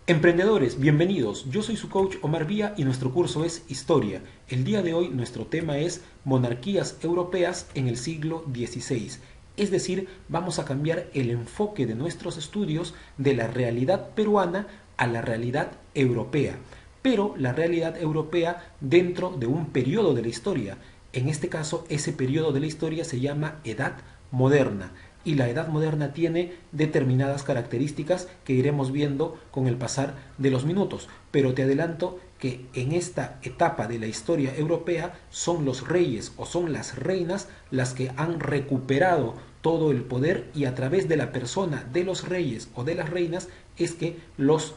Emprendedores, bienvenidos. Yo soy su coach Omar Vía y nuestro curso es Historia. El día de hoy nuestro tema es monarquías europeas en el siglo XVI. Es decir, vamos a cambiar el enfoque de nuestros estudios de la realidad peruana a la realidad europea. Pero la realidad europea dentro de un periodo de la historia. En este caso, ese periodo de la historia se llama Edad Moderna y la Edad Moderna tiene determinadas características que iremos viendo con el pasar de los minutos. Pero te adelanto que en esta etapa de la historia europea son los reyes o son las reinas las que han recuperado todo el poder y a través de la persona de los reyes o de las reinas es que los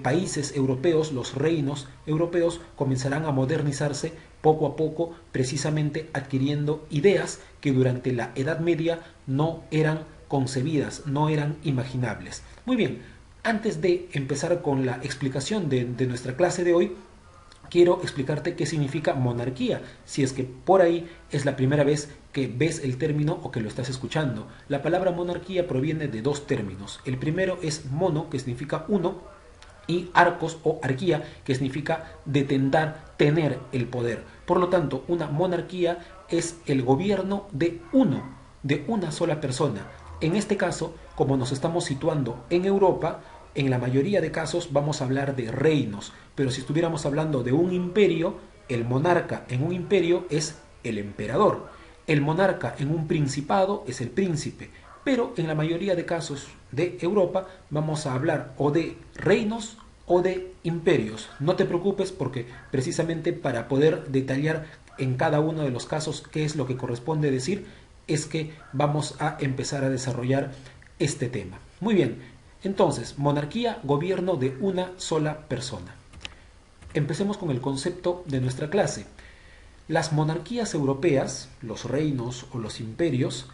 países europeos, los reinos europeos comenzarán a modernizarse poco a poco, precisamente adquiriendo ideas que durante la Edad Media no eran concebidas, no eran imaginables. Muy bien, antes de empezar con la explicación de nuestra clase de hoy, quiero explicarte qué significa monarquía, si es que por ahí es la primera vez que ves el término o que lo estás escuchando. La palabra monarquía proviene de dos términos. El primero es mono, que significa uno, y arcos o arquía, que significa detentar, tener el poder. Por lo tanto, una monarquía es el gobierno de uno, de una sola persona. En este caso, como nos estamos situando en Europa, en la mayoría de casos vamos a hablar de reinos, pero si estuviéramos hablando de un imperio, el monarca en un imperio es el emperador. El monarca en un principado es el príncipe. Pero en la mayoría de casos de Europa vamos a hablar o de reinos o de imperios. No te preocupes porque precisamente para poder detallar en cada uno de los casos qué es lo que corresponde decir, es que vamos a empezar a desarrollar este tema. Muy bien, entonces, monarquía, gobierno de una sola persona. Empecemos con el concepto de nuestra clase. Las monarquías europeas, los reinos o los imperios,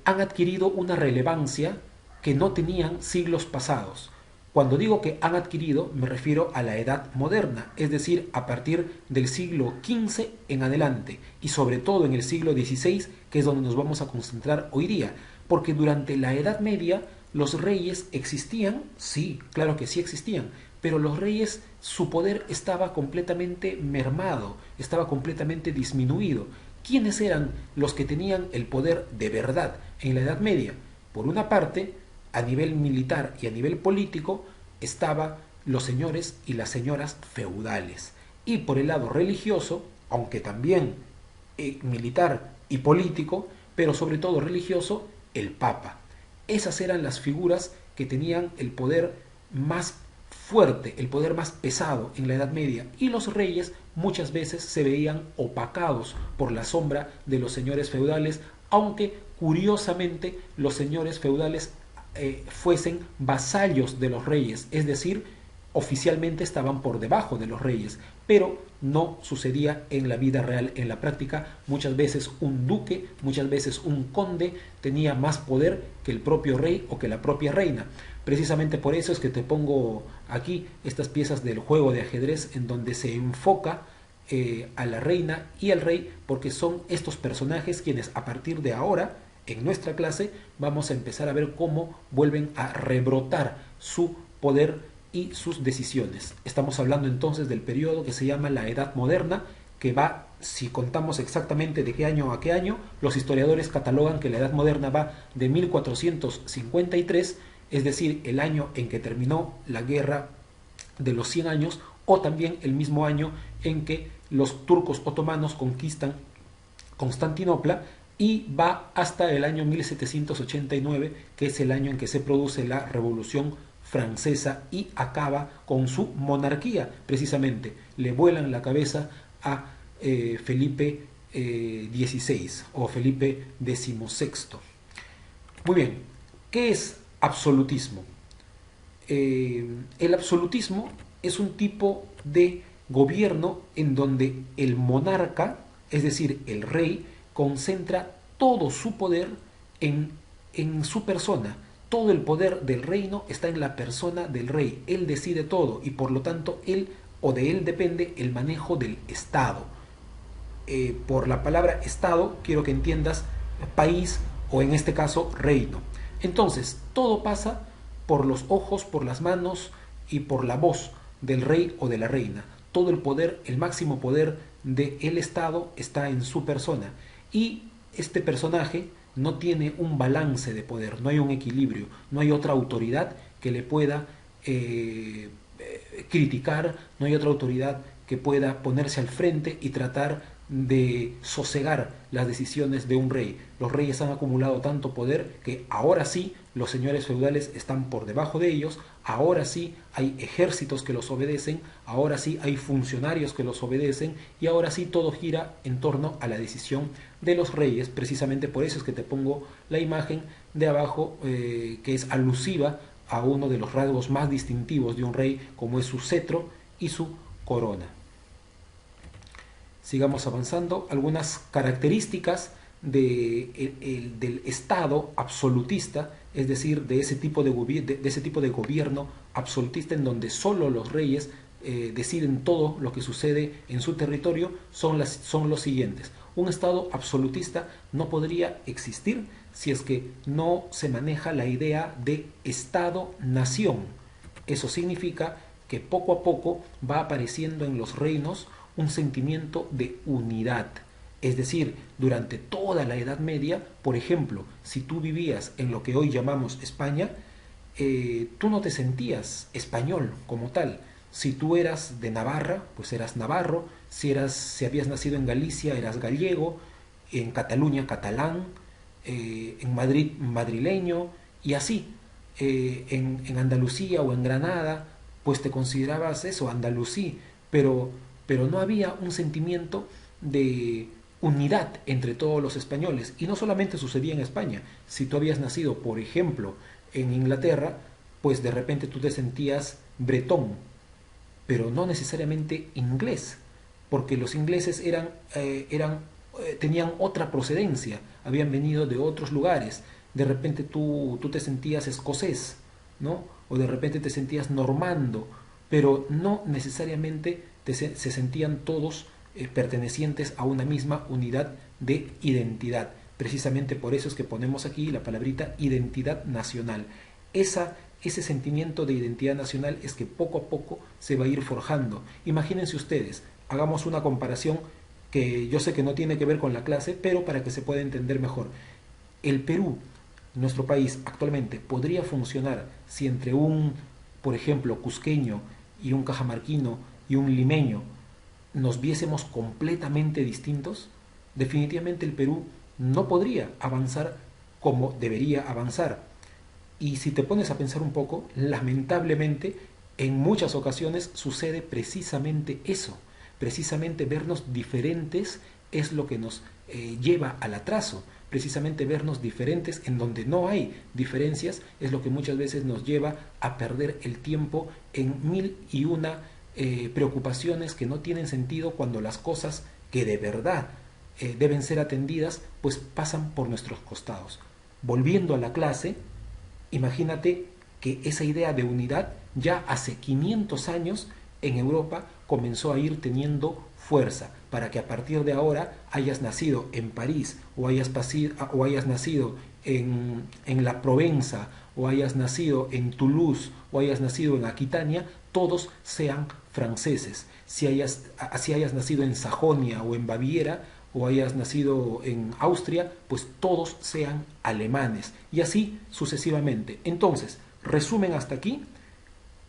han adquirido una relevancia que no tenían siglos pasados. Cuando digo que han adquirido, me refiero a la Edad Moderna, es decir, a partir del siglo XV en adelante, y sobre todo en el siglo XVI, que es donde nos vamos a concentrar hoy día, porque durante la Edad Media los reyes existían, sí, claro que sí existían, pero los reyes, su poder estaba completamente mermado, estaba completamente disminuido. ¿Quiénes eran los que tenían el poder de verdad en la Edad Media? Por una parte, a nivel militar y a nivel político, estaban los señores y las señoras feudales. Y por el lado religioso, aunque también militar y político, pero sobre todo religioso, el Papa. Esas eran las figuras que tenían el poder más fuerte, el poder más pesado en la Edad Media, y los reyes muchas veces se veían opacados por la sombra de los señores feudales, aunque curiosamente los señores feudales fuesen vasallos de los reyes, es decir, oficialmente estaban por debajo de los reyes, pero no sucedía en la vida real, en la práctica. Muchas veces un duque, muchas veces un conde tenía más poder que el propio rey o que la propia reina. Precisamente por eso es que te pongo aquí estas piezas del juego de ajedrez en donde se enfoca a la reina y al rey, porque son estos personajes quienes a partir de ahora en nuestra clase vamos a empezar a ver cómo vuelven a rebrotar su poder y sus decisiones. Estamos hablando entonces del periodo que se llama la Edad Moderna, que va, si contamos exactamente de qué año a qué año, los historiadores catalogan que la Edad Moderna va de 1453, es decir, el año en que terminó la guerra de los 100 años, o también el mismo año en que los turcos otomanos conquistan Constantinopla, y va hasta el año 1789, que es el año en que se produce la Revolución Francesa y acaba con su monarquía. Precisamente le vuelan la cabeza a Felipe XVI o Felipe XVI. Muy bien, ¿qué es absolutismo? El absolutismo es un tipo de gobierno en donde el monarca, es decir, el rey, concentra todo su poder en su persona. Todo el poder del reino está en la persona del rey. Él decide todo y por lo tanto él o de él depende el manejo del Estado. Por la palabra Estado quiero que entiendas país o en este caso reino. Entonces todo pasa por los ojos, por las manos y por la voz del rey o de la reina. Todo el poder, el máximo poder del Estado está en su persona. Y este personaje no tiene un balance de poder, no hay un equilibrio, no hay otra autoridad que le pueda criticar, no hay otra autoridad que pueda ponerse al frente y tratar de sosegar las decisiones de un rey. Los reyes han acumulado tanto poder que ahora sí los señores feudales están por debajo de ellos, ahora sí hay ejércitos que los obedecen, ahora sí hay funcionarios que los obedecen y ahora sí todo gira en torno a la decisión de los reyes. Precisamente por eso es que te pongo la imagen de abajo que es alusiva a uno de los rasgos más distintivos de un rey, como es su cetro y su corona. Sigamos avanzando. Algunas características del Estado absolutista, es decir, de ese tipo de gobierno absolutista en donde solo los reyes deciden todo lo que sucede en su territorio, son los siguientes. Un Estado absolutista no podría existir si es que no se maneja la idea de Estado-nación. Eso significa que poco a poco va apareciendo en los reinos un sentimiento de unidad. Es decir, durante toda la Edad Media, por ejemplo, si tú vivías en lo que hoy llamamos España, tú no te sentías español como tal. Si tú eras de Navarra, pues eras navarro. Si habías nacido en Galicia, eras gallego. En Cataluña, catalán. En Madrid, madrileño. Y así. En Andalucía o en Granada, pues te considerabas eso, andalusí. Pero no había un sentimiento de unidad entre todos los españoles. Y no solamente sucedía en España. Si tú habías nacido, por ejemplo, en Inglaterra, pues de repente tú te sentías bretón, pero no necesariamente inglés, porque los ingleses tenían otra procedencia, habían venido de otros lugares. De repente tú te sentías escocés, ¿no? O de repente te sentías normando, pero no necesariamente se sentían todos pertenecientes a una misma unidad de identidad. Precisamente por eso es que ponemos aquí la palabrita identidad nacional. Ese sentimiento de identidad nacional es que poco a poco se va a ir forjando. Imagínense ustedes, hagamos una comparación que yo sé que no tiene que ver con la clase, pero para que se pueda entender mejor. El Perú, nuestro país, actualmente podría funcionar si entre un, por ejemplo, cusqueño y un cajamarquino y un limeño nos viésemos completamente distintos. Definitivamente el Perú no podría avanzar como debería avanzar. Y si te pones a pensar un poco, lamentablemente en muchas ocasiones sucede precisamente eso. Precisamente vernos diferentes es lo que nos lleva al atraso. Precisamente vernos diferentes en donde no hay diferencias es lo que muchas veces nos lleva a perder el tiempo en mil y una preocupaciones que no tienen sentido cuando las cosas que de verdad deben ser atendidas pues pasan por nuestros costados. Volviendo a la clase, imagínate que esa idea de unidad ya hace 500 años en Europa comenzó a ir teniendo fuerza, para que a partir de ahora hayas nacido en París o hayas nacido en la Provenza o hayas nacido en Toulouse o hayas nacido en Aquitania, todos sean franceses. Si hayas nacido en Sajonia o en Baviera o hayas nacido en Austria, pues todos sean alemanes y así sucesivamente. Entonces, resumen hasta aquí,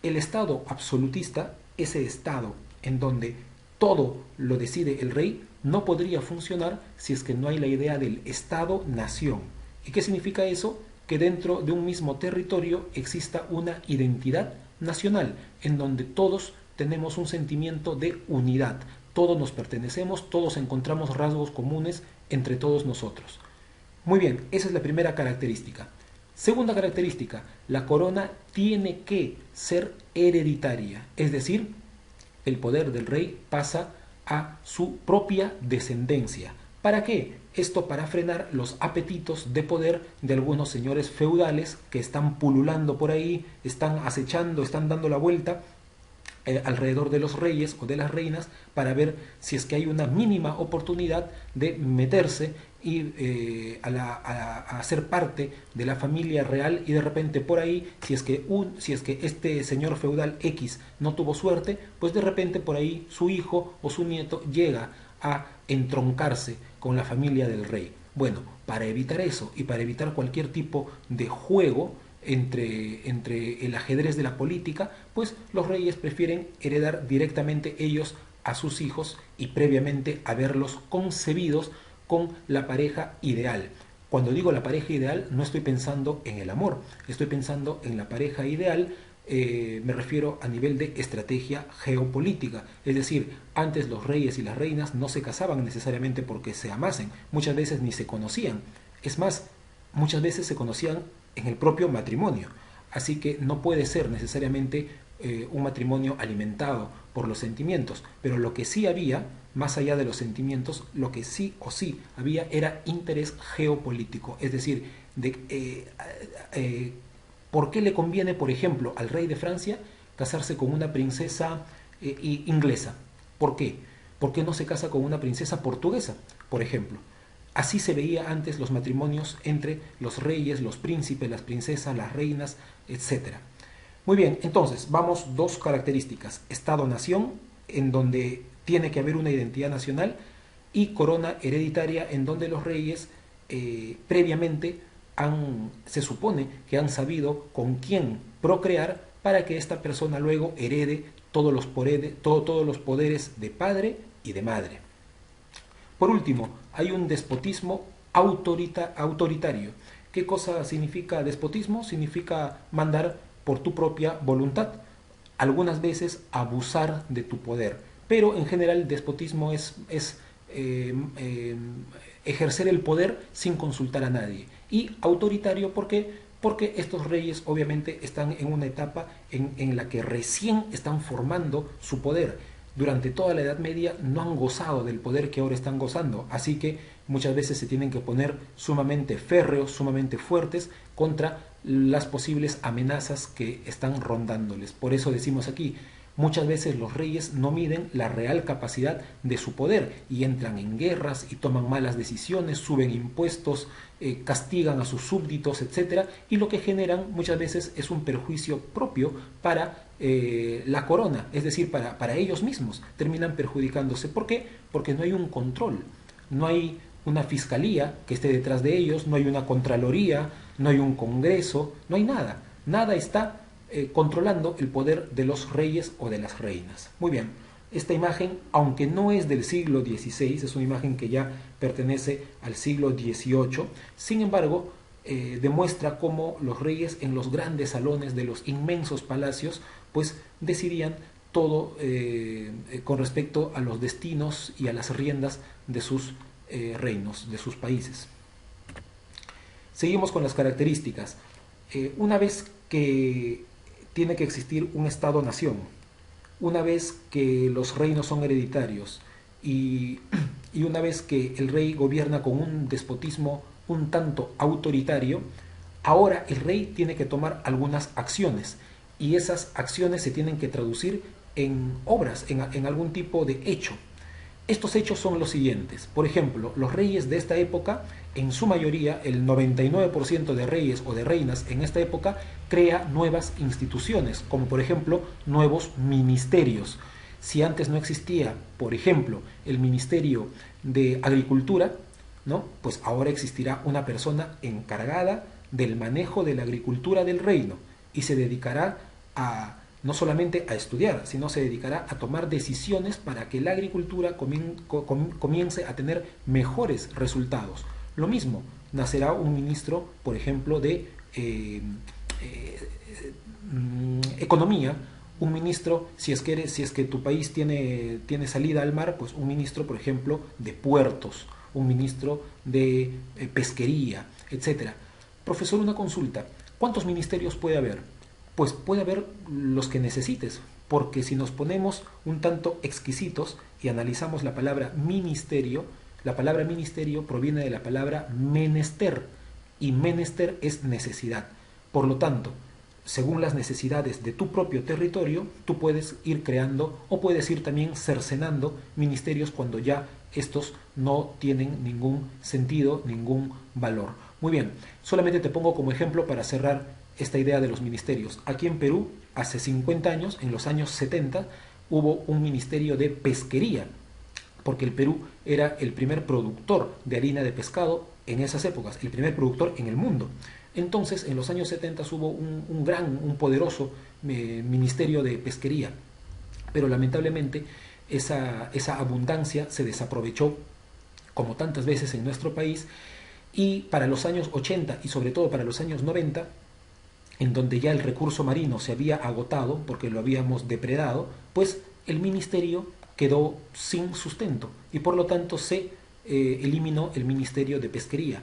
el Estado absolutista, ese Estado en donde todo lo decide el rey, no podría funcionar si es que no hay la idea del Estado-nación. ¿Y qué significa eso? Que dentro de un mismo territorio exista una identidad nacional, en donde todos tenemos un sentimiento de unidad, todos nos pertenecemos, todos encontramos rasgos comunes entre todos nosotros. Muy bien, esa es la primera característica. Segunda característica, la corona tiene que ser hereditaria, es decir, el poder del rey pasa a su propia descendencia. ¿Para qué? Esto para frenar los apetitos de poder de algunos señores feudales que están pululando por ahí, están acechando, están dando la vuelta alrededor de los reyes o de las reinas para ver si es que hay una mínima oportunidad de meterse y a ser parte de la familia real, y de repente por ahí, si es que este señor feudal X no tuvo suerte, pues de repente por ahí su hijo o su nieto llega a entroncarse con la familia del rey. Bueno, para evitar eso y para evitar cualquier tipo de juego entre el ajedrez de la política, pues los reyes prefieren heredar directamente ellos a sus hijos y previamente haberlos concebidos con la pareja ideal. Cuando digo la pareja ideal, no estoy pensando en el amor, estoy pensando en la pareja ideal. Me refiero a nivel de estrategia geopolítica, es decir, antes los reyes y las reinas no se casaban necesariamente porque se amasen, muchas veces ni se conocían, es más, muchas veces se conocían en el propio matrimonio, así que no puede ser necesariamente un matrimonio alimentado por los sentimientos, pero lo que sí había, más allá de los sentimientos, lo que sí o sí había era interés geopolítico, es decir, ¿por qué le conviene, por ejemplo, al rey de Francia casarse con una princesa inglesa? ¿Por qué? ¿Por qué no se casa con una princesa portuguesa, por ejemplo? Así se veía antes los matrimonios entre los reyes, los príncipes, las princesas, las reinas, etcétera. Muy bien, entonces vamos dos características: Estado-nación, en donde tiene que haber una identidad nacional, y corona hereditaria, en donde los reyes previamente se supone que han sabido con quién procrear para que esta persona luego herede todos los poderes de padre y de madre. Por último, hay un despotismo autoritario. ¿Qué cosa significa despotismo? Significa mandar por tu propia voluntad, algunas veces abusar de tu poder, pero en general el despotismo es ejercer el poder sin consultar a nadie. Y autoritario, ¿por qué? Porque estos reyes obviamente están en una etapa en la que recién están formando su poder. Durante toda la Edad Media no han gozado del poder que ahora están gozando, así que muchas veces se tienen que poner sumamente férreos, sumamente fuertes contra las posibles amenazas que están rondándoles. Por eso decimos aquí, muchas veces los reyes no miden la real capacidad de su poder y entran en guerras y toman malas decisiones, suben impuestos, castigan a sus súbditos, etcétera, y lo que generan muchas veces es un perjuicio propio para la corona, es decir, para ellos mismos, terminan perjudicándose. ¿Por qué? Porque no hay un control, no hay una fiscalía que esté detrás de ellos, no hay una contraloría, no hay un congreso, no hay nada, nada está controlando el poder de los reyes o de las reinas. Muy bien, esta imagen, aunque no es del siglo XVI, es una imagen que ya pertenece al siglo XVIII, sin embargo, demuestra cómo los reyes en los grandes salones de los inmensos palacios pues decidían todo con respecto a los destinos y a las riendas de sus reinos, de sus países. Seguimos con las características. Una vez que tiene que existir un Estado-nación, una vez que los reinos son hereditarios y una vez que el rey gobierna con un despotismo un tanto autoritario, ahora el rey tiene que tomar algunas acciones y esas acciones se tienen que traducir en obras, en algún tipo de hecho. Estos hechos son los siguientes. Por ejemplo, los reyes de esta época, en su mayoría, el 99% de reyes o de reinas en esta época, crea nuevas instituciones, como por ejemplo nuevos ministerios. Si antes no existía, por ejemplo, el Ministerio de Agricultura, ¿no? Pues ahora existirá una persona encargada del manejo de la agricultura del reino y se dedicará no solamente a estudiar, sino se dedicará a tomar decisiones para que la agricultura comience a tener mejores resultados. Lo mismo, nacerá un ministro, por ejemplo, de economía, un ministro, si es que tu país tiene salida al mar, pues un ministro, por ejemplo, de puertos, un ministro de pesquería, etcétera. Profesor, una consulta. ¿Cuántos ministerios puede haber? Pues puede haber los que necesites, porque si nos ponemos un tanto exquisitos y analizamos la palabra ministerio proviene de la palabra menester, y menester es necesidad. Por lo tanto, según las necesidades de tu propio territorio, tú puedes ir creando o puedes ir también cercenando ministerios cuando ya estos no tienen ningún sentido, ningún valor. Muy bien, solamente te pongo como ejemplo para cerrar esta idea de los ministerios. Aquí en Perú, hace 50 años, en los años 70, hubo un ministerio de pesquería, porque el Perú era el primer productor de harina de pescado en esas épocas, el primer productor en el mundo. Entonces, en los años 70 hubo un poderoso ministerio de pesquería, pero lamentablemente esa abundancia se desaprovechó como tantas veces en nuestro país, y para los años 80 y sobre todo para los años 90, en donde ya el recurso marino se había agotado porque lo habíamos depredado, pues el ministerio quedó sin sustento y por lo tanto se eliminó el Ministerio de Pesquería.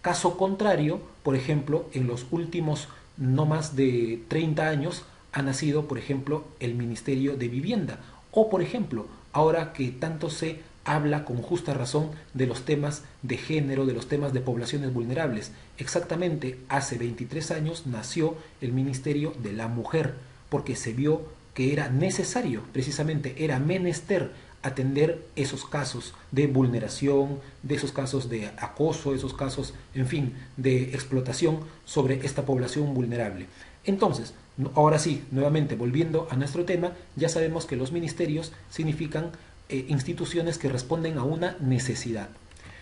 Caso contrario, por ejemplo, en los últimos no más de 30 años ha nacido, por ejemplo, el Ministerio de Vivienda. O, por ejemplo, ahora que tanto se habla con justa razón de los temas de género, de los temas de poblaciones vulnerables. Exactamente hace 23 años nació el Ministerio de la Mujer, porque se vio que era necesario, precisamente era menester atender esos casos de vulneración, de esos casos de acoso, esos casos, en fin, de explotación sobre esta población vulnerable. Entonces, ahora sí, nuevamente volviendo a nuestro tema, ya sabemos que los ministerios significan instituciones que responden a una necesidad.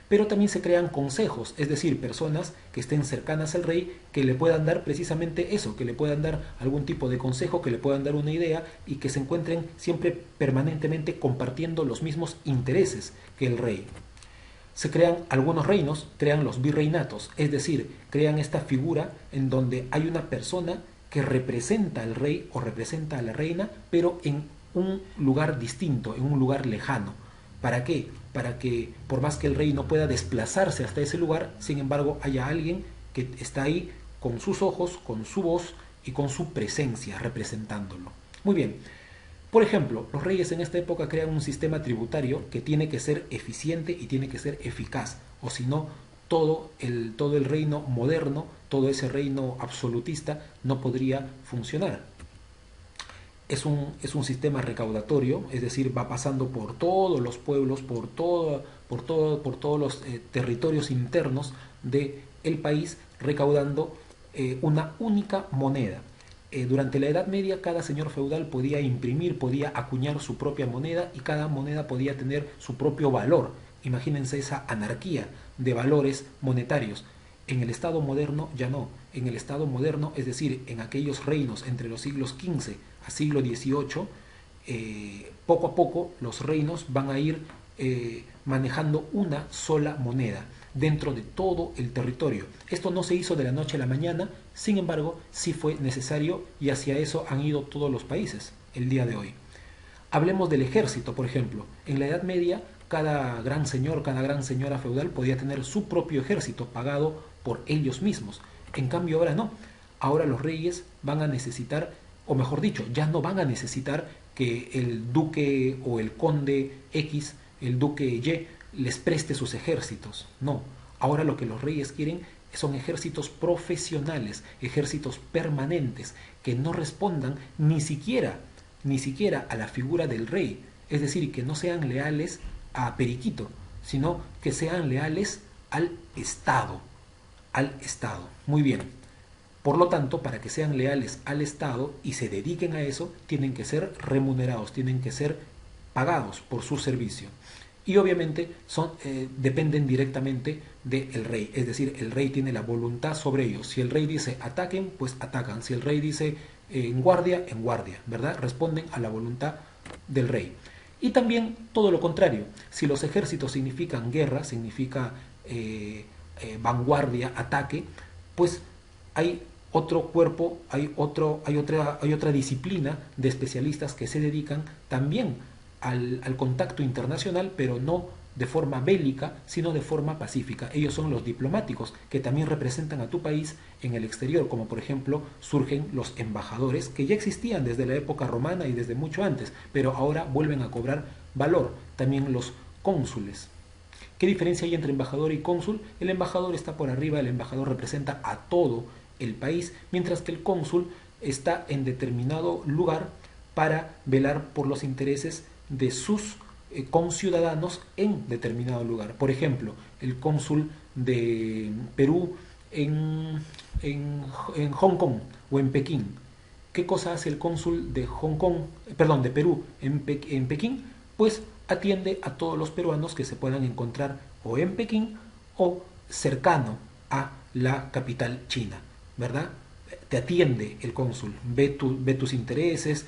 Pero también se crean consejos, es decir, personas que estén cercanas al rey, que le puedan dar precisamente eso, que le puedan dar algún tipo de consejo, que le puedan dar una idea y que se encuentren siempre permanentemente compartiendo los mismos intereses que el rey. Se crean algunos reinos, crean los virreinatos, es decir, crean esta figura en donde hay una persona que representa al rey o representa a la reina, pero en un lugar distinto, en un lugar lejano. ¿Para qué? Para que por más que el rey no pueda desplazarse hasta ese lugar, sin embargo haya alguien que está ahí con sus ojos, con su voz y con su presencia representándolo. Muy bien. Por ejemplo, los reyes en esta época crean un sistema tributario que tiene que ser eficiente y tiene que ser eficaz, o si no, todo el reino moderno, todo ese reino absolutista no podría funcionar. Es un sistema recaudatorio, es decir, va pasando por todos los pueblos, por todos los territorios internos del país, recaudando una única moneda. Durante la Edad Media cada señor feudal podía imprimir, podía acuñar su propia moneda y cada moneda podía tener su propio valor. Imagínense esa anarquía de valores monetarios. En el Estado moderno ya no. En el Estado moderno, es decir, en aquellos reinos entre los siglos XV a siglo XVIII, poco a poco los reinos van a ir manejando una sola moneda dentro de todo el territorio. Esto no se hizo de la noche a la mañana, sin embargo, sí fue necesario y hacia eso han ido todos los países el día de hoy. Hablemos del ejército, por ejemplo. En la Edad Media, cada gran señor, cada gran señora feudal podía tener su propio ejército pagado por ellos mismos. En cambio ahora no. Ahora los reyes van a necesitar, o mejor dicho, ya no van a necesitar que el duque o el conde X, el duque Y, les preste sus ejércitos. No. Ahora lo que los reyes quieren son ejércitos profesionales, ejércitos permanentes, que no respondan ni siquiera a la figura del rey. Es decir, que no sean leales a Periquito, sino que sean leales al Estado. Al Estado. Muy bien. Por lo tanto, para que sean leales al Estado y se dediquen a eso, tienen que ser remunerados, tienen que ser pagados por su servicio. Y obviamente dependen directamente del rey, es decir, el rey tiene la voluntad sobre ellos. Si el rey dice ataquen, pues atacan. Si el rey dice en guardia, ¿verdad? Responden a la voluntad del rey. Y también todo lo contrario, si los ejércitos significan guerra, significa vanguardia, ataque, pues hay otro cuerpo, hay otra disciplina de especialistas que se dedican también al contacto internacional, pero no de forma bélica, sino de forma pacífica. Ellos son los diplomáticos, que también representan a tu país en el exterior, como por ejemplo surgen los embajadores, que ya existían desde la época romana y desde mucho antes, pero ahora vuelven a cobrar valor. También los cónsules. ¿Qué diferencia hay entre embajador y cónsul? El embajador está por arriba, el embajador representa a todo el país, mientras que el cónsul está en determinado lugar para velar por los intereses de sus conciudadanos en determinado lugar. Por ejemplo, el cónsul de Perú en Hong Kong o en Pekín. ¿Qué cosa hace el cónsul de Hong Kong, perdón, de Perú en Pekín? Pues atiende a todos los peruanos que se puedan encontrar o en Pekín o cercano a la capital china, ¿verdad? Te atiende el cónsul, ve tus intereses,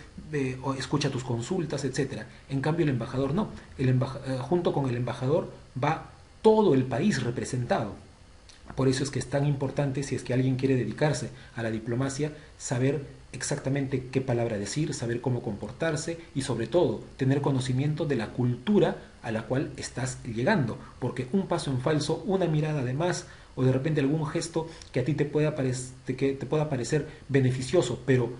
o escucha tus consultas, etcétera. En cambio el embajador no. Junto con el embajador va todo el país representado. Por eso es que es tan importante, si es que alguien quiere dedicarse a la diplomacia, saber exactamente qué palabra decir, saber cómo comportarse y sobre todo tener conocimiento de la cultura a la cual estás llegando. Porque un paso en falso, una mirada de más o de repente algún gesto que a ti te pueda parecer beneficioso, pero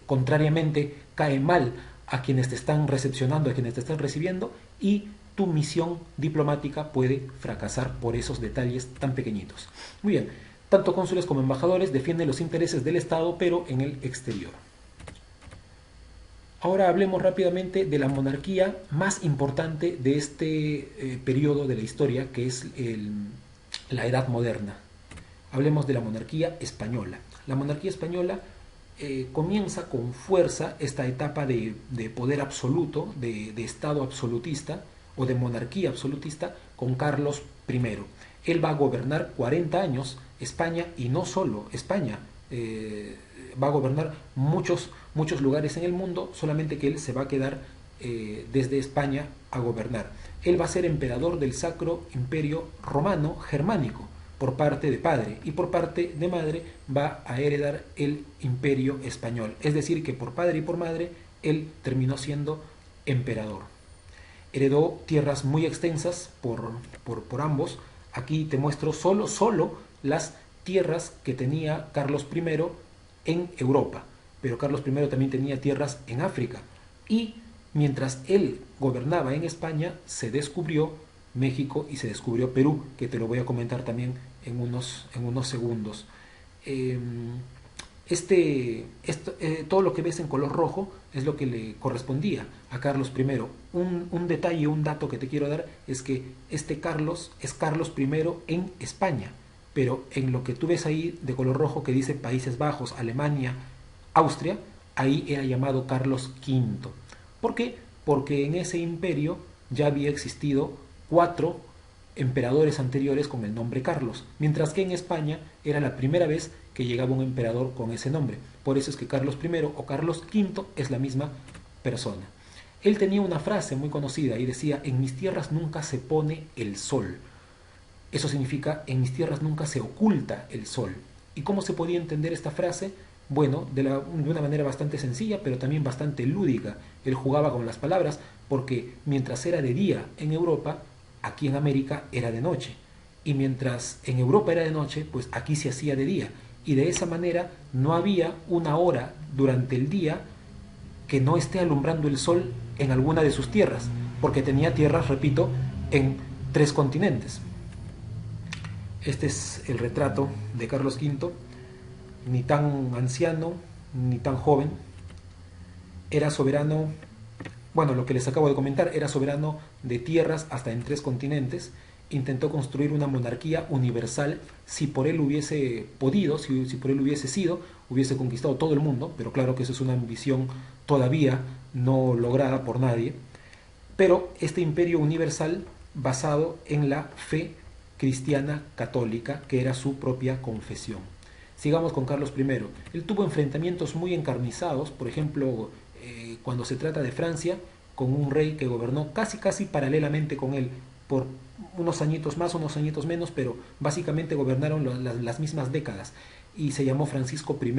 contrariamente cae mal a quienes te están recepcionando, a quienes te están recibiendo, y tu misión diplomática puede fracasar por esos detalles tan pequeñitos. Muy bien, tanto cónsules como embajadores defienden los intereses del Estado, pero en el exterior. Ahora hablemos rápidamente de la monarquía más importante de este periodo de la historia, que es la Edad Moderna. Hablemos de la monarquía española. La monarquía española comienza con fuerza esta etapa de poder absoluto, de Estado absolutista o de monarquía absolutista con Carlos I. Él va a gobernar 40 años España, y no solo España, va a gobernar muchos lugares en el mundo, solamente que él se va a quedar desde España a gobernar. Él va a ser emperador del Sacro Imperio Romano Germánico por parte de padre, y por parte de madre va a heredar el Imperio Español. Es decir, que por padre y por madre él terminó siendo emperador. Heredó tierras muy extensas por ambos. Aquí te muestro solo las tierras que tenía Carlos I en Europa, pero Carlos I también tenía tierras en África, y mientras él gobernaba en España se descubrió México y se descubrió Perú, que te lo voy a comentar también en unos segundos. Todo lo que ves en color rojo es lo que le correspondía a Carlos I. Un detalle, un dato que te quiero dar es que este Carlos es Carlos I en España, pero en lo que tú ves ahí de color rojo que dice Países Bajos, Alemania, Austria, ahí era llamado Carlos V. ¿Por qué? Porque en ese imperio ya había existido 4 emperadores anteriores con el nombre Carlos, mientras que en España era la primera vez que llegaba un emperador con ese nombre. Por eso es que Carlos I o Carlos V es la misma persona. Él tenía una frase muy conocida y decía: en mis tierras nunca se pone el sol. Eso significa: en mis tierras nunca se oculta el sol. ¿Y cómo se podía entender esta frase? Bueno, de una manera bastante sencilla, pero también bastante lúdica. Él jugaba con las palabras, porque mientras era de día en Europa, aquí en América era de noche. Y mientras en Europa era de noche, pues aquí se hacía de día. Y de esa manera no había una hora durante el día que no esté alumbrando el sol en alguna de sus tierras, porque tenía tierras, repito, en 3 continentes. Este es el retrato de Carlos V, ni tan anciano ni tan joven. Era soberano, bueno, lo que les acabo de comentar, era soberano de tierras hasta en 3 continentes. Intentó construir una monarquía universal. Si por él hubiese podido, si por él hubiese sido, hubiese conquistado todo el mundo, pero claro que eso es una ambición todavía no lograda por nadie. Pero este imperio universal basado en la fe cristiana católica, que era su propia confesión. Sigamos con Carlos I. Él tuvo enfrentamientos muy encarnizados, por ejemplo, cuando se trata de Francia, con un rey que gobernó casi paralelamente con él, por unos añitos más, unos añitos menos, pero básicamente gobernaron las mismas décadas, y se llamó Francisco I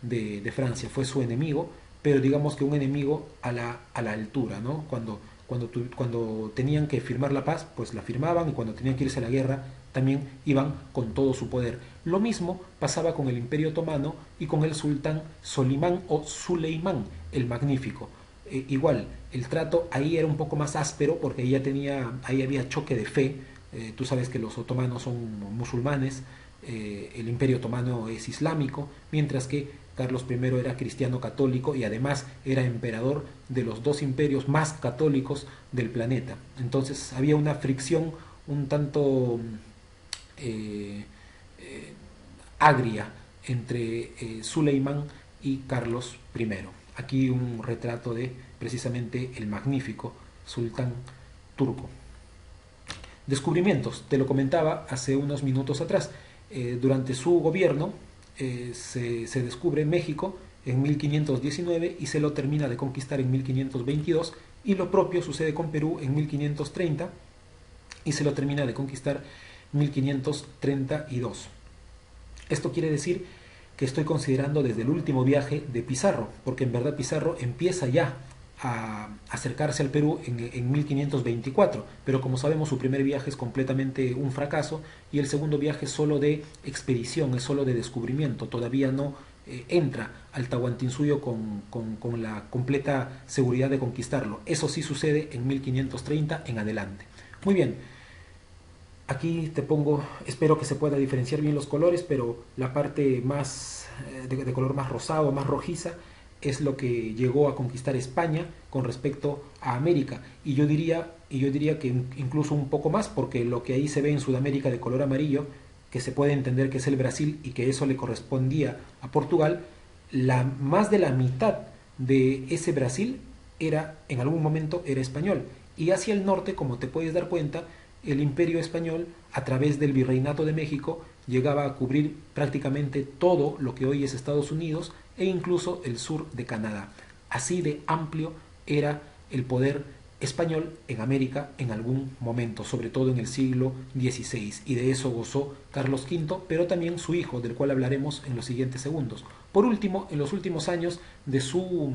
de Francia. Fue su enemigo, pero digamos que un enemigo a la altura, ¿no? Cuando tenían que firmar la paz, pues la firmaban, y cuando tenían que irse a la guerra, también iban con todo su poder. Lo mismo pasaba con el Imperio Otomano y con el sultán Solimán o Suleimán el Magnífico. Igual, el trato ahí era un poco más áspero, porque ahí había choque de fe. Tú sabes que los otomanos son musulmanes, el Imperio Otomano es islámico, mientras que Carlos I era cristiano católico y además era emperador de los dos imperios más católicos del planeta. Entonces había una fricción un tanto agria entre Suleimán y Carlos I. Aquí un retrato de precisamente el magnífico sultán turco. Descubrimientos, te lo comentaba hace unos minutos atrás. Durante su gobierno se descubre México en 1519 y se lo termina de conquistar en 1522, y lo propio sucede con Perú en 1530 y se lo termina de conquistar en 1532. Esto quiere decir que estoy considerando desde el último viaje de Pizarro, porque en verdad Pizarro empieza ya a acercarse al Perú en 1524, pero como sabemos su primer viaje es completamente un fracaso y el segundo viaje es solo de expedición, es solo de descubrimiento, todavía no entra al Tahuantinsuyo con la completa seguridad de conquistarlo. Eso sí sucede en 1530 en adelante. Muy bien, aquí te pongo, espero que se pueda diferenciar bien los colores, pero la parte más de color más rosado, más rojiza, es lo que llegó a conquistar España con respecto a América. Y yo diría que incluso un poco más, porque lo que ahí se ve en Sudamérica de color amarillo, que se puede entender que es el Brasil y que eso le correspondía a Portugal, más de la mitad de ese Brasil en algún momento era español. Y hacia el norte, como te puedes dar cuenta, el imperio español, a través del virreinato de México, llegaba a cubrir prácticamente todo lo que hoy es Estados Unidos e incluso el sur de Canadá. Así de amplio era el poder español en América en algún momento, sobre todo en el siglo XVI, y de eso gozó Carlos V, pero también su hijo, del cual hablaremos en los siguientes segundos. Por último, en los últimos años de su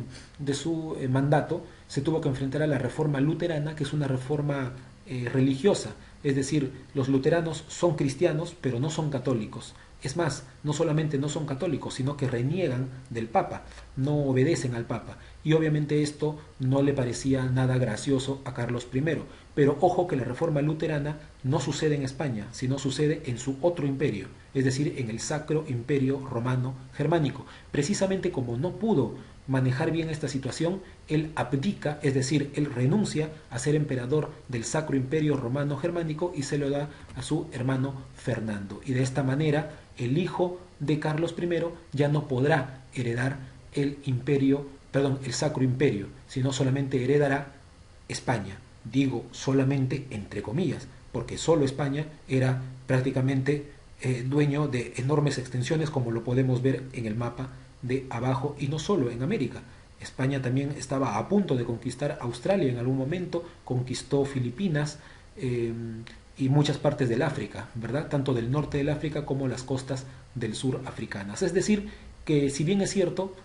mandato, se tuvo que enfrentar a la reforma luterana, que es una reforma religiosa, es decir, los luteranos son cristianos, pero no son católicos. Es más, no solamente no son católicos, sino que reniegan del Papa, no obedecen al Papa. Y obviamente esto no le parecía nada gracioso a Carlos I. Pero ojo que la reforma luterana no sucede en España, sino sucede en su otro imperio, es decir, en el Sacro Imperio Romano Germánico. Precisamente como no pudo manejar bien esta situación, él abdica, es decir, él renuncia a ser emperador del Sacro Imperio Romano Germánico y se lo da a su hermano Fernando. Y de esta manera, el hijo de Carlos I ya no podrá heredar el Sacro Imperio, sino solamente heredará España. Digo solamente entre comillas, porque solo España era prácticamente dueño de enormes extensiones, como lo podemos ver en el mapa de abajo, y no solo en América. España también estaba a punto de conquistar Australia en algún momento, conquistó Filipinas y muchas partes del África, ¿verdad? Tanto del norte del África como las costas del sur africanas. Es decir, que si bien es cierto,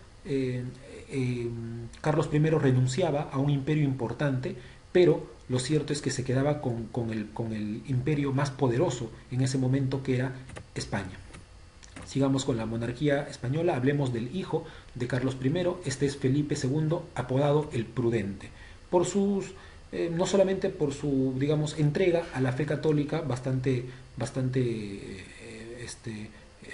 Carlos I renunciaba a un imperio importante, pero lo cierto es que se quedaba con el imperio más poderoso en ese momento, que era España. Sigamos con la monarquía española, hablemos del hijo de Carlos I, este es Felipe II, apodado el Prudente, por sus, no solamente por su, digamos, entrega a la fe católica bastante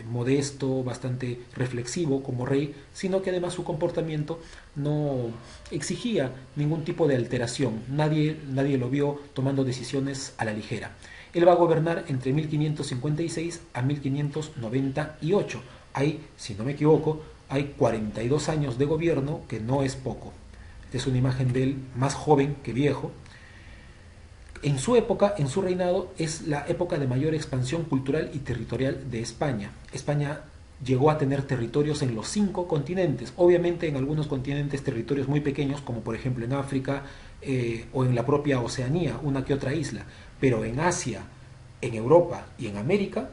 modesto, bastante reflexivo como rey, sino que además su comportamiento no exigía ningún tipo de alteración, nadie lo vio tomando decisiones a la ligera. Él va a gobernar entre 1556 a 1598. Hay, si no me equivoco, hay 42 años de gobierno, que no es poco. Esta es una imagen de él más joven que viejo. En su época, en su reinado, es la época de mayor expansión cultural y territorial de España. España llegó a tener territorios en los 5 continentes, obviamente en algunos continentes territorios muy pequeños, como por ejemplo en África o en la propia Oceanía, una que otra isla, pero en Asia, en Europa y en América,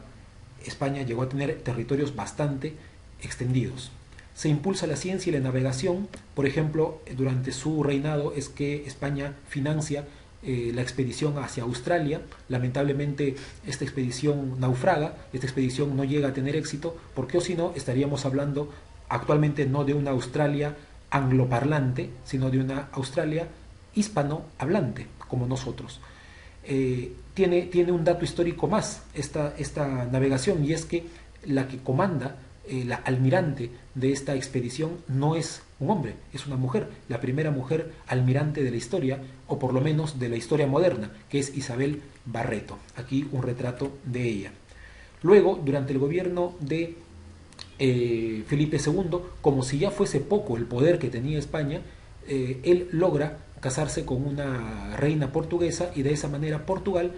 España llegó a tener territorios bastante extendidos. Se impulsa la ciencia y la navegación, por ejemplo, durante su reinado es que España financia la expedición hacia Australia. Lamentablemente esta expedición naufraga, esta expedición no llega a tener éxito, porque o si no estaríamos hablando actualmente no de una Australia angloparlante, sino de una Australia hispanohablante, como nosotros. Tiene un dato histórico más esta navegación, y es que la que comanda la almirante de esta expedición no es un hombre, es una mujer, la primera mujer almirante de la historia, o por lo menos de la historia moderna, que es Isabel Barreto. Aquí un retrato de ella. Luego, durante el gobierno de Felipe II, como si ya fuese poco el poder que tenía España, él logra casarse con una reina portuguesa y de esa manera Portugal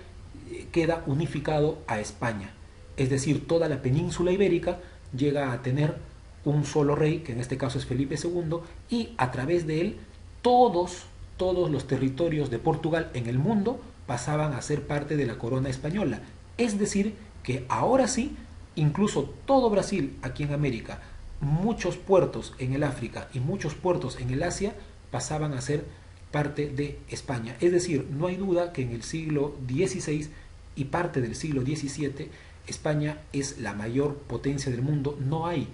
queda unificado a España. Es decir, toda la península ibérica llega a tener un solo rey, que en este caso es Felipe II, y a través de él todos los territorios de Portugal en el mundo pasaban a ser parte de la corona española. Es decir, que ahora sí, incluso todo Brasil aquí en América, muchos puertos en el África y muchos puertos en el Asia pasaban a ser parte de España. Es decir, no hay duda que en el siglo XVI y parte del siglo XVII España es la mayor potencia del mundo. No hay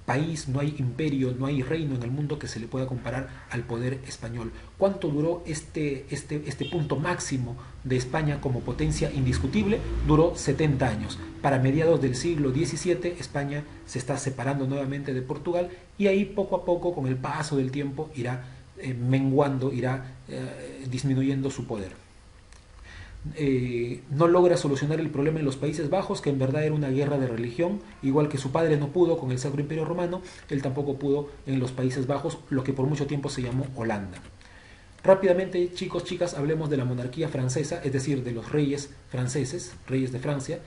país, no hay imperio, no hay reino en el mundo que se le pueda comparar al poder español. ¿Cuánto duró este punto máximo de España como potencia indiscutible? Duró 70 años. Para mediados del siglo XVII España se está separando nuevamente de Portugal y ahí poco a poco, con el paso del tiempo, irá menguando, irá disminuyendo su poder. No logra solucionar el problema en los Países Bajos, que en verdad era una guerra de religión, igual que su padre no pudo con el Sacro Imperio Romano, él tampoco pudo en los Países Bajos, lo que por mucho tiempo se llamó Holanda. Rápidamente, chicos, chicas, hablemos de la monarquía francesa, es decir, de los reyes franceses, reyes de Francia.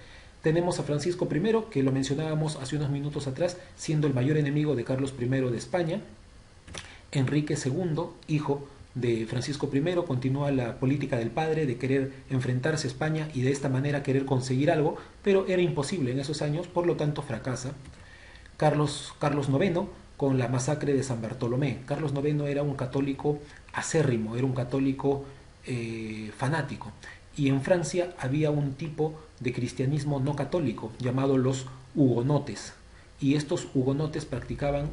Tenemos a Francisco I, que lo mencionábamos hace unos minutos atrás, siendo el mayor enemigo de Carlos I de España. Enrique II, hijo de Francisco I, continúa la política del padre de querer enfrentarse a España y de esta manera querer conseguir algo, pero era imposible en esos años, por lo tanto fracasa. Carlos IX, con la masacre de San Bartolomé. Carlos IX era un católico acérrimo, era un católico fanático, y en Francia había un tipo de cristianismo no católico llamado los hugonotes, y estos hugonotes practicaban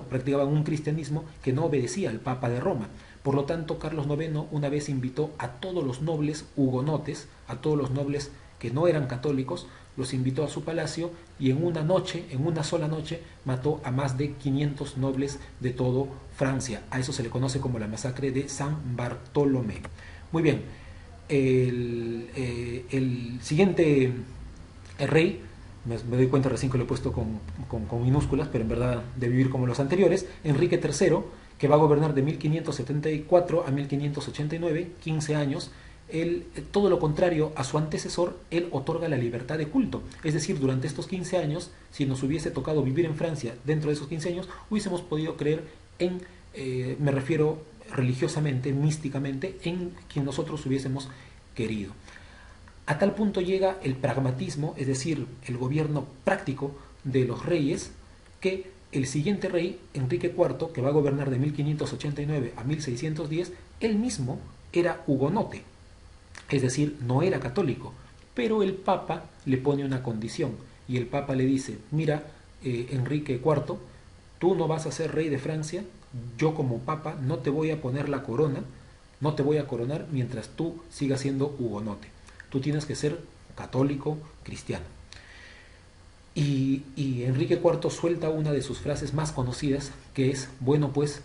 practicaban un cristianismo que no obedecía al Papa de Roma. Por lo tanto, Carlos IX una vez invitó a todos los nobles hugonotes, a todos los nobles que no eran católicos, los invitó a su palacio y en una sola noche, mató a más de 500 nobles de todo Francia. A eso se le conoce como la masacre de San Bartolomé. Muy bien, el siguiente rey, me doy cuenta recién que lo he puesto con minúsculas, pero en verdad debe vivir como los anteriores, Enrique III, que va a gobernar de 1574 a 1589, 15 años. Él, todo lo contrario a su antecesor, él otorga la libertad de culto. Es decir, durante estos 15 años, si nos hubiese tocado vivir en Francia dentro de esos 15 años, hubiésemos podido creer en, me refiero religiosamente, místicamente, en quien nosotros hubiésemos querido. A tal punto llega el pragmatismo, es decir, el gobierno práctico de los reyes, que el siguiente rey, Enrique IV, que va a gobernar de 1589 a 1610, él mismo era hugonote, es decir, no era católico, pero el Papa le pone una condición, y el Papa le dice: mira, Enrique IV, tú no vas a ser rey de Francia, yo como Papa no te voy a poner la corona, no te voy a coronar mientras tú sigas siendo hugonote. Tú tienes que ser católico, cristiano. Y Enrique IV suelta una de sus frases más conocidas, que es: bueno, pues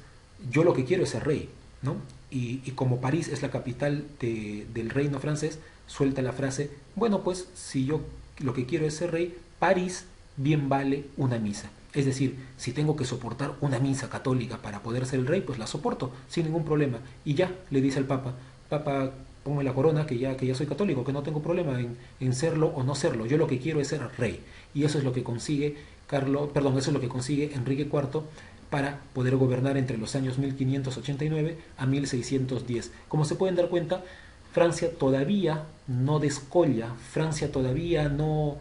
yo lo que quiero es ser rey, ¿no? Y como París es la capital del reino francés, suelta la frase: bueno, pues si yo lo que quiero es ser rey, París bien vale una misa. Es decir, si tengo que soportar una misa católica para poder ser el rey, pues la soporto sin ningún problema. Y ya, le dice al Papa: Papa, ponme la corona, que ya soy católico, que no tengo problema en serlo o no serlo. Yo lo que quiero es ser rey. Y eso es lo que consigue eso es lo que consigue Enrique IV para poder gobernar entre los años 1589 a 1610. Como se pueden dar cuenta, Francia todavía no descolla, Francia todavía no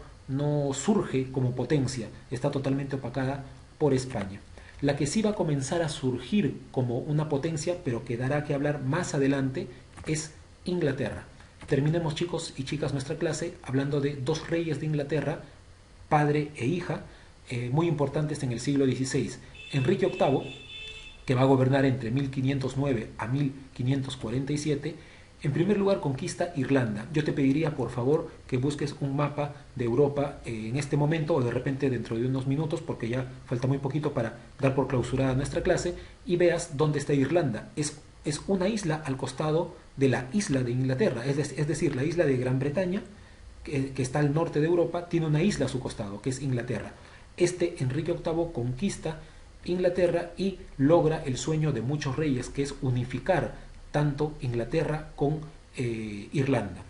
surge como potencia, está totalmente opacada por España. La que sí va a comenzar a surgir como una potencia, pero que dará que hablar más adelante, es Inglaterra. Terminemos, chicos y chicas, nuestra clase hablando de dos reyes de Inglaterra, padre e hija, muy importantes en el siglo XVI. Enrique VIII, que va a gobernar entre 1509 a 1547, En primer lugar, conquista Irlanda. Yo te pediría, por favor, que busques un mapa de Europa en este momento o de repente dentro de unos minutos, porque ya falta muy poquito para dar por clausurada nuestra clase, y veas dónde está Irlanda. Es una isla al costado de la isla de Inglaterra, es decir, la isla de Gran Bretaña, que está al norte de Europa, tiene una isla a su costado, que es Inglaterra. Enrique VIII conquista Inglaterra y logra el sueño de muchos reyes, que es unificar tanto Inglaterra con Irlanda.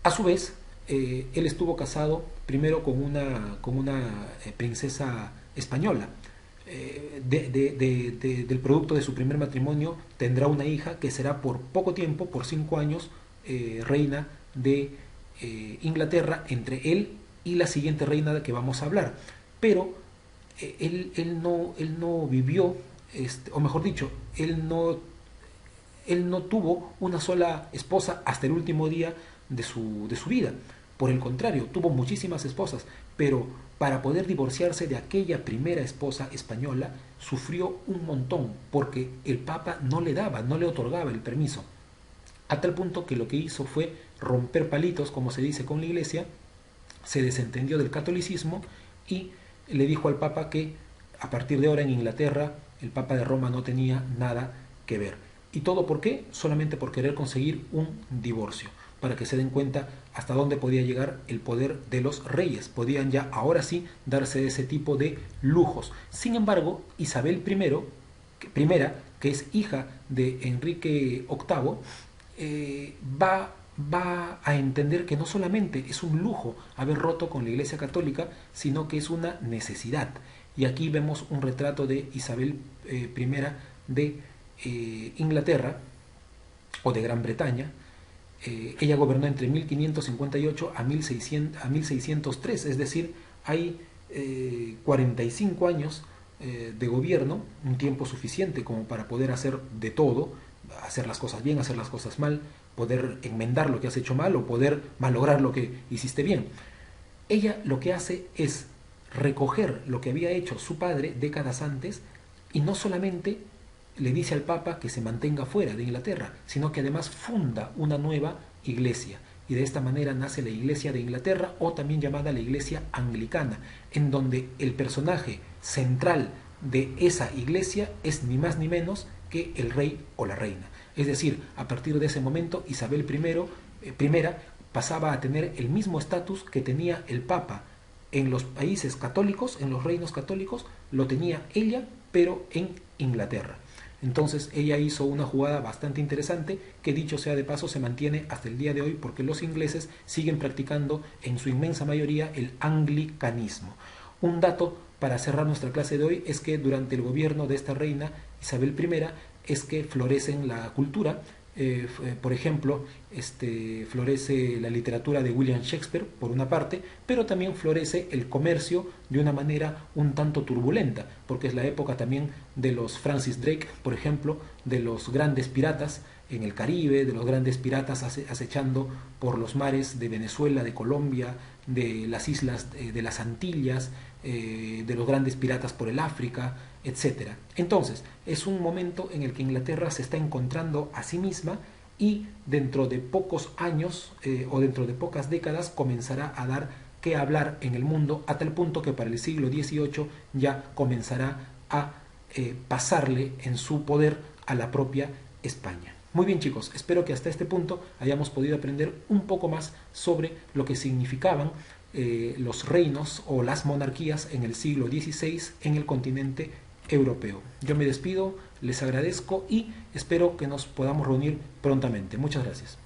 A su vez, él estuvo casado primero con una princesa española. Del producto de su primer matrimonio tendrá una hija que será por poco tiempo, por 5 años, reina de Inglaterra, entre él y la siguiente reina de que vamos a hablar. Pero él no vivió, o mejor dicho, él no tuvo una sola esposa hasta el último día de su vida. Por el contrario, tuvo muchísimas esposas, pero para poder divorciarse de aquella primera esposa española, sufrió un montón, porque el Papa no le otorgaba el permiso. A tal punto que lo que hizo fue romper palitos, como se dice, con la Iglesia, se desentendió del catolicismo y le dijo al Papa que a partir de ahora en Inglaterra el Papa de Roma no tenía nada que ver. ¿Y todo por qué? Solamente por querer conseguir un divorcio, para que se den cuenta hasta dónde podía llegar el poder de los reyes. Podían ya ahora sí darse ese tipo de lujos. Sin embargo, Isabel I, que es hija de Enrique VIII, va a entender que no solamente es un lujo haber roto con la Iglesia Católica, sino que es una necesidad. Y aquí vemos un retrato de Isabel I de Inglaterra o de Gran Bretaña. Ella gobernó entre 1558 a 1603, es decir, hay 45 años de gobierno, un tiempo suficiente como para poder hacer de todo, hacer las cosas bien, hacer las cosas mal, poder enmendar lo que has hecho mal o poder malograr lo que hiciste bien. Ella lo que hace es recoger lo que había hecho su padre décadas antes y no solamente le dice al Papa que se mantenga fuera de Inglaterra, sino que además funda una nueva iglesia. Y de esta manera nace la Iglesia de Inglaterra, o también llamada la Iglesia Anglicana, en donde el personaje central de esa iglesia es ni más ni menos que el rey o la reina. Es decir, a partir de ese momento Isabel I pasaba a tener el mismo estatus que tenía el Papa en los países católicos, en los reinos católicos, lo tenía ella, pero en Inglaterra. Entonces ella hizo una jugada bastante interesante que, dicho sea de paso, se mantiene hasta el día de hoy porque los ingleses siguen practicando en su inmensa mayoría el anglicanismo. Un dato para cerrar nuestra clase de hoy es que durante el gobierno de esta reina Isabel I es que florece la cultura. Por ejemplo, florece la literatura de William Shakespeare por una parte, pero también florece el comercio de una manera un tanto turbulenta, porque es la época también de los Francis Drake, por ejemplo, de los grandes piratas en el Caribe, de los grandes piratas acechando por los mares de Venezuela, de Colombia, de las islas de las Antillas, de los grandes piratas por el África, etcétera. Entonces, es un momento en el que Inglaterra se está encontrando a sí misma y dentro de pocos años o dentro de pocas décadas comenzará a dar que hablar en el mundo, a tal punto que para el siglo XVIII ya comenzará a pasarle en su poder a la propia España. Muy bien, chicos, espero que hasta este punto hayamos podido aprender un poco más sobre lo que significaban los reinos o las monarquías en el siglo XVI en el continente europeo. Yo me despido, les agradezco y espero que nos podamos reunir prontamente. Muchas gracias.